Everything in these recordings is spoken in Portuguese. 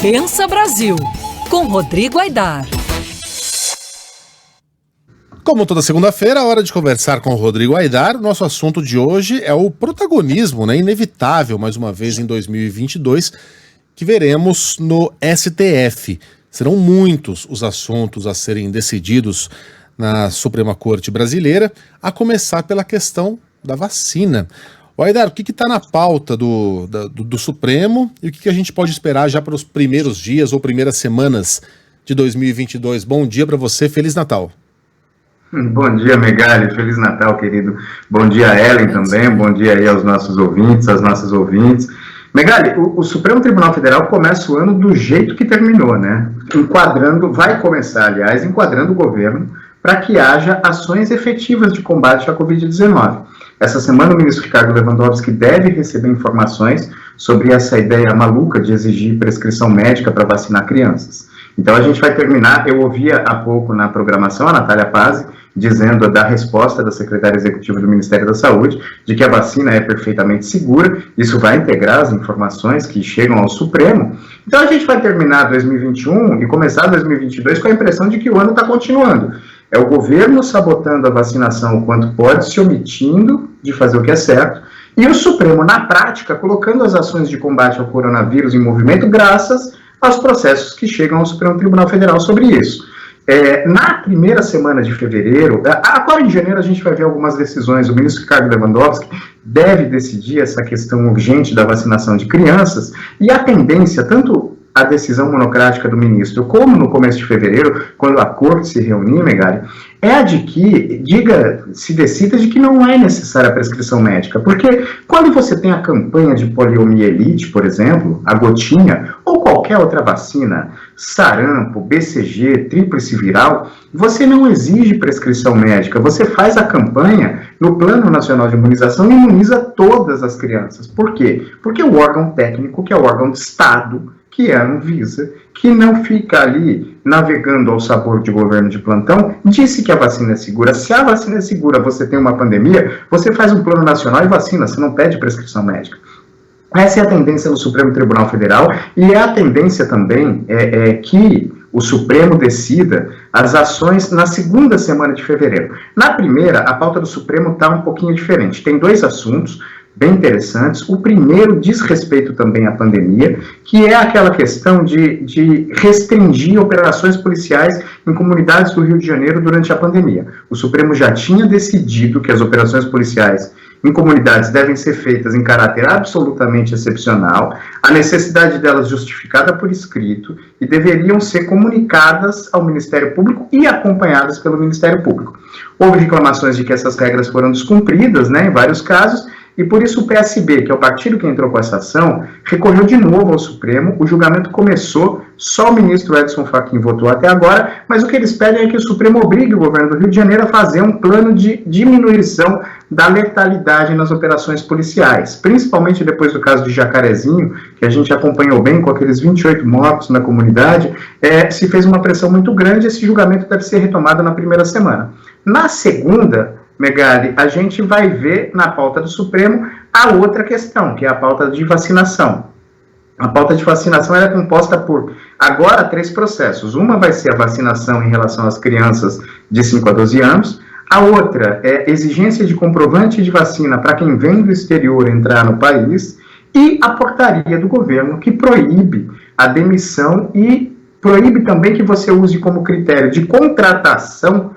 Pensa Brasil, com Rodrigo Aidar. Como toda segunda-feira, é hora de conversar com o Rodrigo Aidar. O nosso assunto de hoje é o protagonismo, inevitável, mais uma vez em 2022, que veremos no STF. Serão muitos os assuntos a serem decididos na Suprema Corte Brasileira, a começar pela questão da vacina. Aidar, o que está na pauta do Supremo e o que a gente pode esperar já para os primeiros dias ou primeiras semanas de 2022? Bom dia para você, Feliz Natal. Bom dia, Megali, Feliz Natal, querido. Bom dia, Ellen, também. Bom dia aí aos nossos ouvintes, às nossas ouvintes. Megali, o Supremo Tribunal Federal começa o ano do jeito que terminou, né? Vai começar, aliás, enquadrando o governo para que haja ações efetivas de combate à Covid-19. Essa semana, o ministro Ricardo Lewandowski deve receber informações sobre essa ideia maluca de exigir prescrição médica para vacinar crianças. Então, a gente vai terminar. Eu ouvia há pouco na programação a Natália Pazzi dizendo da resposta da secretária executiva do Ministério da Saúde, de que a vacina é perfeitamente segura. Isso vai integrar as informações que chegam ao Supremo. Então, a gente vai terminar 2021 e começar 2022 com a impressão de que o ano está continuando. É o governo sabotando a vacinação o quanto pode, se omitindo de fazer o que é certo, e o Supremo, na prática, colocando as ações de combate ao coronavírus em movimento graças aos processos que chegam ao Supremo Tribunal Federal sobre isso. Na primeira semana de fevereiro, agora em janeiro a gente vai ver algumas decisões. O ministro Ricardo Lewandowski deve decidir essa questão urgente da vacinação de crianças, e a tendência, tanto a decisão monocrática do ministro, como no começo de fevereiro, quando a corte se reunir, Megali, é a de que se decida de que não é necessária a prescrição médica, porque quando você tem a campanha de poliomielite, por exemplo, a gotinha, ou qualquer outra vacina, sarampo, BCG, tríplice viral, você não exige prescrição médica, você faz a campanha no Plano Nacional de Imunização e imuniza todas as crianças. Por quê? Porque o órgão técnico, que é o órgão do Estado, que é a Anvisa, que não fica ali navegando ao sabor de governo de plantão, disse que a vacina é segura. Se a vacina é segura, você tem uma pandemia, você faz um plano nacional e vacina, você não pede prescrição médica. Essa é a tendência no Supremo Tribunal Federal, e é a tendência também que o Supremo decida as ações na segunda semana de fevereiro. Na primeira, a pauta do Supremo está um pouquinho diferente. Tem dois assuntos bem interessantes. O primeiro diz respeito também à pandemia, que é aquela questão de restringir operações policiais em comunidades do Rio de Janeiro durante a pandemia. O Supremo já tinha decidido que as operações policiais em comunidades devem ser feitas em caráter absolutamente excepcional, a necessidade delas justificada por escrito, e deveriam ser comunicadas ao Ministério Público e acompanhadas pelo Ministério Público. Houve reclamações de que essas regras foram descumpridas, em vários casos, e por isso o PSB, que é o partido que entrou com essa ação, recorreu de novo ao Supremo. O julgamento começou, só o ministro Edson Fachin votou até agora, mas o que eles pedem é que o Supremo obrigue o governo do Rio de Janeiro a fazer um plano de diminuição da letalidade nas operações policiais, principalmente depois do caso de Jacarezinho, que a gente acompanhou bem, com aqueles 28 mortos na comunidade, se fez uma pressão muito grande. Esse julgamento deve ser retomado na primeira semana. Na segunda, Megali, a gente vai ver na pauta do Supremo a outra questão, que é a pauta de vacinação. A pauta de vacinação é composta por, agora, 3 processos. Uma vai ser a vacinação em relação às crianças de 5 a 12 anos. A outra é exigência de comprovante de vacina para quem vem do exterior entrar no país. E a portaria do governo que proíbe a demissão e proíbe também que você use como critério de contratação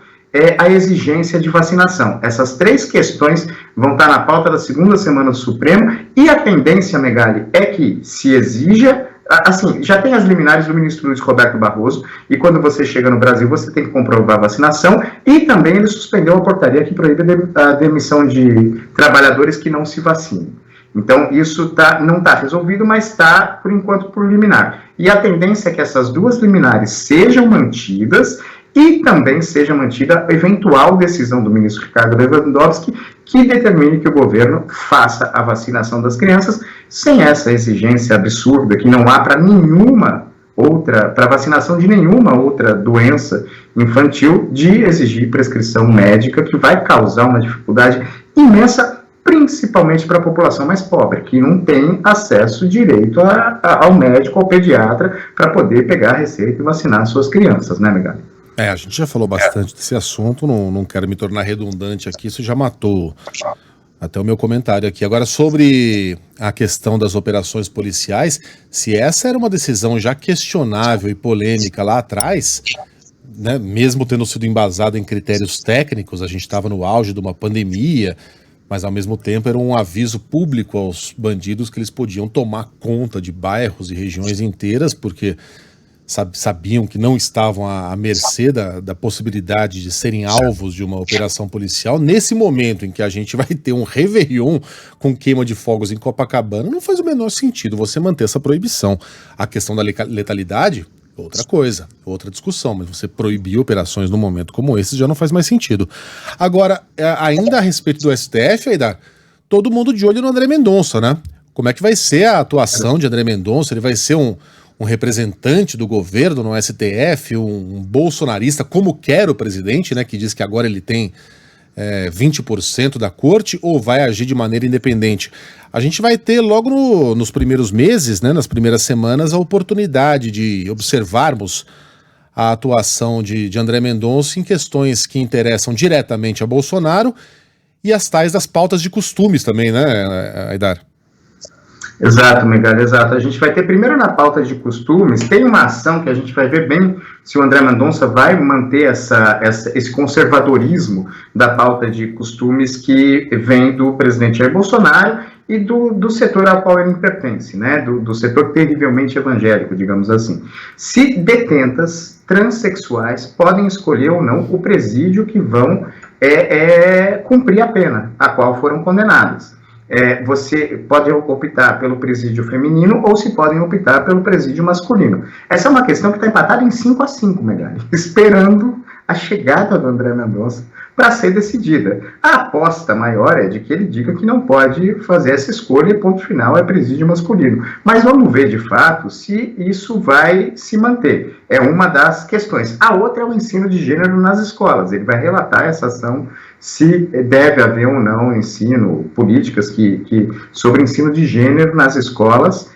a exigência de vacinação. Essas 3 questões vão estar na pauta da segunda semana do Supremo, e a tendência, Megali, é que se exija, assim, já tem as liminares do ministro Luiz Roberto Barroso, e quando você chega no Brasil, você tem que comprovar a vacinação, e também ele suspendeu a portaria que proíbe a demissão de trabalhadores que não se vacinem. Então, isso não está resolvido, mas está, por enquanto, por liminar. E a tendência é que essas 2 liminares sejam mantidas, e também seja mantida a eventual decisão do ministro Ricardo Lewandowski, que determine que o governo faça a vacinação das crianças sem essa exigência absurda que não há para vacinação de nenhuma outra doença infantil, de exigir prescrição médica, que vai causar uma dificuldade imensa principalmente para a população mais pobre, que não tem acesso direito ao médico, ao pediatra, para poder pegar a receita e vacinar suas crianças, né, Megali? A gente já falou bastante desse assunto, não quero me tornar redundante aqui, isso já matou até o meu comentário aqui. Agora, sobre a questão das operações policiais, se essa era uma decisão já questionável e polêmica lá atrás, né, mesmo tendo sido embasada em critérios técnicos, a gente estava no auge de uma pandemia, mas ao mesmo tempo era um aviso público aos bandidos que eles podiam tomar conta de bairros e regiões inteiras, porque sabiam que não estavam à mercê da possibilidade de serem alvos de uma operação policial. Nesse momento em que a gente vai ter um Réveillon com queima de fogos em Copacabana, não faz o menor sentido você manter essa proibição. A questão da letalidade, outra coisa, outra discussão, mas você proibir operações num momento como esse já não faz mais sentido. Agora, ainda a respeito do STF, Aidar, todo mundo de olho no André Mendonça, né? Como é que vai ser a atuação de André Mendonça? Ele vai ser um representante do governo no STF, um bolsonarista, como quer o presidente, né, que diz que agora ele tem 20% da corte, ou vai agir de maneira independente? A gente vai ter logo nos primeiros meses, né, nas primeiras semanas, a oportunidade de observarmos a atuação de André Mendonça em questões que interessam diretamente a Bolsonaro e as tais das pautas de costumes também, né, Aidar? Exato, Megali, exato. A gente vai ter primeiro na pauta de costumes, tem uma ação que a gente vai ver bem se o André Mendonça vai manter esse conservadorismo da pauta de costumes que vem do presidente Jair Bolsonaro e do setor ao qual ele pertence, né? Do setor terrivelmente evangélico, digamos assim. Se detentas transexuais podem escolher ou não o presídio que vão cumprir a pena a qual foram condenadas. Você pode optar pelo presídio feminino ou se podem optar pelo presídio masculino. Essa é uma questão que está empatada em 5-5, Megali, esperando a chegada do André Mendonça para ser decidida. A aposta maior é de que ele diga que não pode fazer essa escolha e ponto final é presídio masculino. Mas vamos ver de fato se isso vai se manter. É uma das questões. A outra é o ensino de gênero nas escolas. Ele vai relatar essa ação se deve haver ou não ensino, políticas sobre ensino de gênero nas escolas.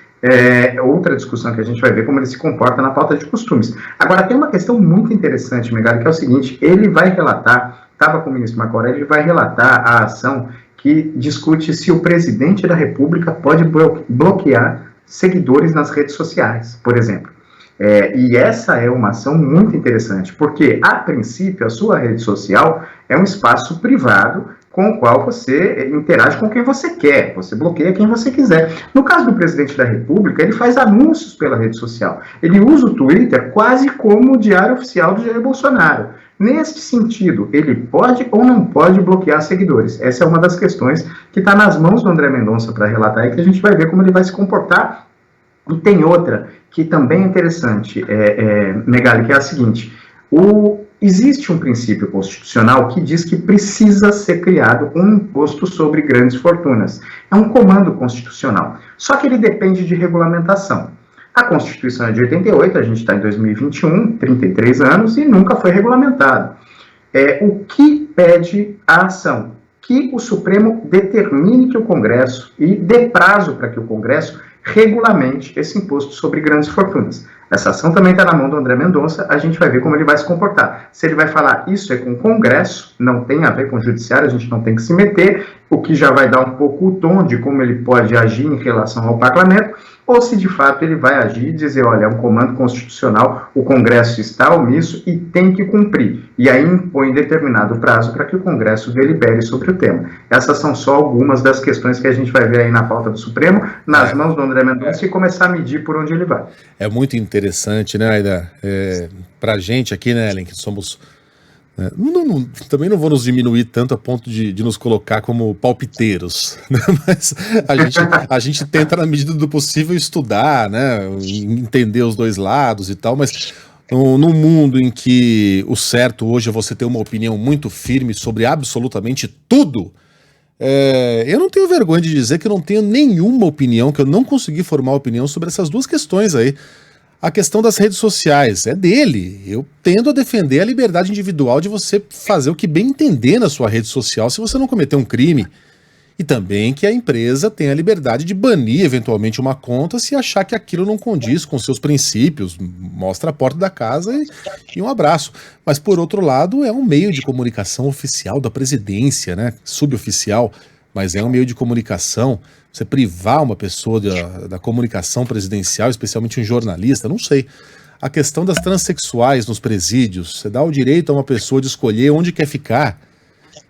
Outra discussão que a gente vai ver como ele se comporta na pauta de costumes. Agora, tem uma questão muito interessante, Megali, que é o seguinte: ele vai relatar, estava com o ministro Marco Aurélio, ele vai relatar a ação que discute se o presidente da República pode bloquear seguidores nas redes sociais, por exemplo. E essa é uma ação muito interessante, porque, a princípio, a sua rede social é um espaço privado com o qual você interage com quem você quer, você bloqueia quem você quiser. No caso do presidente da República, ele faz anúncios pela rede social. Ele usa o Twitter quase como o diário oficial do Jair Bolsonaro. Neste sentido, ele pode ou não pode bloquear seguidores? Essa é uma das questões que está nas mãos do André Mendonça para relatar e que a gente vai ver como ele vai se comportar. E tem outra que também é interessante, Megali, que é a seguinte: existe um princípio constitucional que diz que precisa ser criado um imposto sobre grandes fortunas. É um comando constitucional, só que ele depende de regulamentação. A Constituição é de 88, a gente está em 2021, 33 anos, e nunca foi regulamentado. O que pede a ação? Que o Supremo determine que o Congresso, e dê prazo para que o Congresso regulamente esse imposto sobre grandes fortunas. Essa ação também está na mão do André Mendonça, a gente vai ver como ele vai se comportar. Se ele vai falar, isso é com o Congresso, não tem a ver com o Judiciário, a gente não tem que se meter, o que já vai dar um pouco o tom de como ele pode agir em relação ao Parlamento, ou se de fato ele vai agir e dizer, olha, é um comando constitucional, o Congresso está omisso e tem que cumprir. E aí impõe determinado prazo para que o Congresso delibere sobre o tema. Essas são só algumas das questões que a gente vai ver aí na pauta do Supremo, nas mãos do André Mendonça, e começar a medir por onde ele vai. É muito interessante, né, Aidar? Pra gente aqui, né, Ellen, que somos... também não vou nos diminuir tanto a ponto de nos colocar como palpiteiros, né? Mas a gente tenta, na medida do possível, estudar, né, entender os dois lados e tal, mas num mundo em que o certo hoje é você ter uma opinião muito firme sobre absolutamente tudo, eu não tenho vergonha de dizer que eu não tenho nenhuma opinião, que eu não consegui formar opinião sobre essas duas questões aí. A questão das redes sociais é dele. Eu tendo a defender a liberdade individual de você fazer o que bem entender na sua rede social, se você não cometer um crime. E também que a empresa tem a liberdade de banir eventualmente uma conta se achar que aquilo não condiz com seus princípios, mostra a porta da casa e um abraço. Mas por outro lado é um meio de comunicação oficial da presidência, né? Suboficial, mas é um meio de comunicação. Você privar uma pessoa da comunicação presidencial, especialmente um jornalista, não sei. A questão das transexuais nos presídios, você dá o direito a uma pessoa de escolher onde quer ficar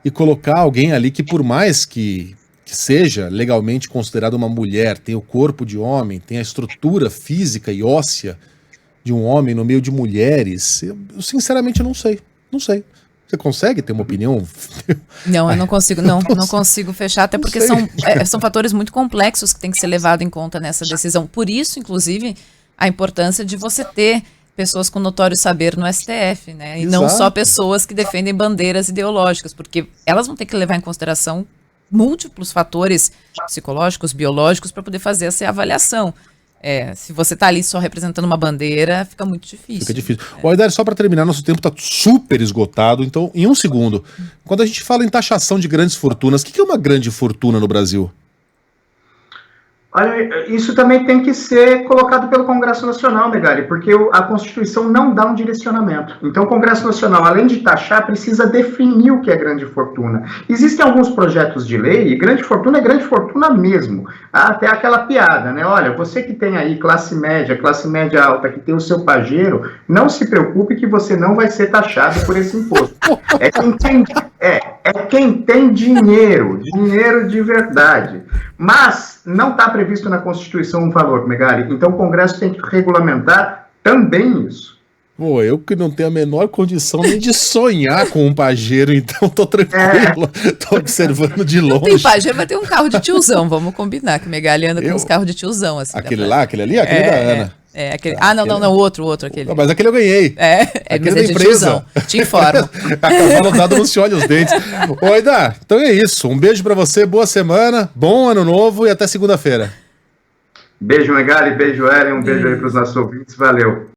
e colocar alguém ali que, por mais que seja legalmente considerada uma mulher, tem o corpo de homem, tem a estrutura física e óssea de um homem no meio de mulheres, eu sinceramente não sei. Não sei. Você consegue ter uma opinião? Não, eu não consigo, não consigo fechar, até porque são fatores muito complexos que tem que ser levado em conta nessa decisão. Por isso, inclusive, a importância de você ter pessoas com notório saber no STF, né? E Exato. não só pessoas que defendem bandeiras ideológicas, porque elas vão ter que levar em consideração múltiplos fatores psicológicos, biológicos, para poder fazer essa avaliação. Se você está ali só representando uma bandeira, fica muito difícil. Fica difícil. Aidar, só para terminar, nosso tempo está super esgotado, então, em um segundo, quando a gente fala em taxação de grandes fortunas, o que é uma grande fortuna no Brasil? Olha, isso também tem que ser colocado pelo Congresso Nacional, Megali, porque a Constituição não dá um direcionamento. Então, o Congresso Nacional, além de taxar, precisa definir o que é grande fortuna. Existem alguns projetos de lei, e grande fortuna é grande fortuna mesmo. Até aquela piada, né? Olha, você que tem aí classe média alta, que tem o seu pajeiro, não se preocupe que você não vai ser taxado por esse imposto. Quem tem dinheiro de verdade. Mas não está previsto na Constituição um valor, Megali. Então o Congresso tem que regulamentar também isso. Pô, eu que não tenho a menor condição nem de sonhar com um pajeiro, então tô tranquilo, tô observando de longe. Tem pajeiro, vai ter um carro de tiozão, vamos combinar, que Megali anda com uns carros de tiozão. Assim, aquele ali? Aquele da Ana. Aquele... não, outro aquele. Mas aquele eu ganhei. Aquele mas é de tiozão, te informo. A cavalo dado não se olha os dentes. Oi, Dá, então é isso. Um beijo pra você, boa semana, bom ano novo e até segunda-feira. Beijo, Megali, beijo, Ellen, um beijo aí pros nossos ouvintes, valeu.